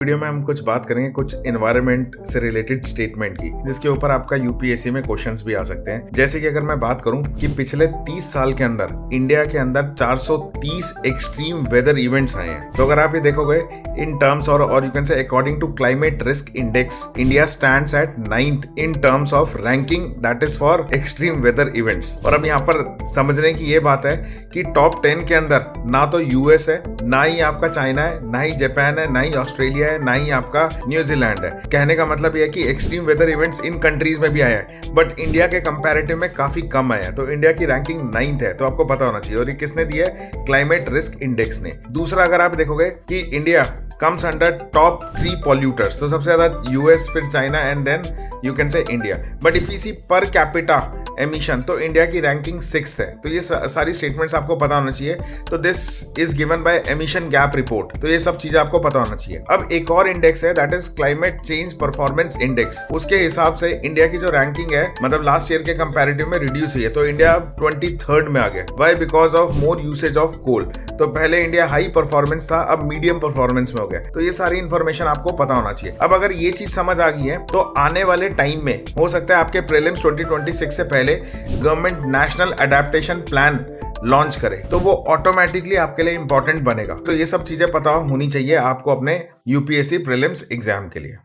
Video में हम कुछ बात करेंगे कुछ एनवायरनमेंट से रिलेटेड स्टेटमेंट की, जिसके ऊपर आपका यूपीएससी में क्वेश्चंस भी आ सकते हैं। जैसे कि अगर मैं बात करूं कि पिछले 30 साल के अंदर इंडिया के अंदर 430 एक्सट्रीम वेदर इवेंट्स आए हैं। तो अगर आप ये देखोगे इन टर्म्स और you can say according to climate risk index, India stands at 9th in terms of ranking that is for extreme weather events. और अब यहाँ पर समझने की ये बात है कि टॉप 10 के अंदर ना तो यूएस है, ना ही आपका चाइना है, ना ही जापान है, ना ही ऑस्ट्रेलिया है, ना ही आपका न्यूजीलैंड है। कहने का मतलब यह है कि एक्सट्रीम वेदर इवेंट्स इन कंट्रीज में भी आया है, बट इंडिया के कंपैरेटिव में काफी कम आया है। तो इंडिया की रैंकिंग 9th है, तो आपको पता होना चाहिए। और ये किसने दिया है? क्लाइमेट रिस्क इंडेक्स ने। दूसरा, अगर आप देखोगे कि India comes under top 3 polluters, तो सबसे ज्यादा यूएस, फिर China and then you can say India. But if you see per capita emission, तो इंडिया की रैंकिंग 6th है। तो ये सारी स्टेटमेंट्स आपको पता होना चाहिए। तो this is given by emission gap report. तो ये सब चीजें आपको पता होना चाहिए। अब एक और इंडेक्स है that is climate change performance index. उसके हिसाब से इंडिया की जो रैंकिंग है, मतलब लास्ट ईयर के कंपैरेटिव में रिड्यूस हुई है। तो इंडिया 23rd में आ गया। Why? Because of more usage of coal. तो पहले इंडिया हाई परफॉर्मेंस था, अब मीडियम परफॉर्मेंस में हो गया। तो ये सारी इंफॉर्मेशन आपको पता होना चाहिए। अब अगर ये चीज समझ आ गई है, तो आने वाले टाइम में हो सकता है आपके प्रीलिम्स 2026 से पहले government national adaptation plan launch करे, तो वो ऑटोमेटिकली आपके लिए इंपॉर्टेंट बनेगा। तो ये सब चीजें पता होनी चाहिए आपको अपने यूपीएससी प्रीलिम्स एग्जाम के लिए।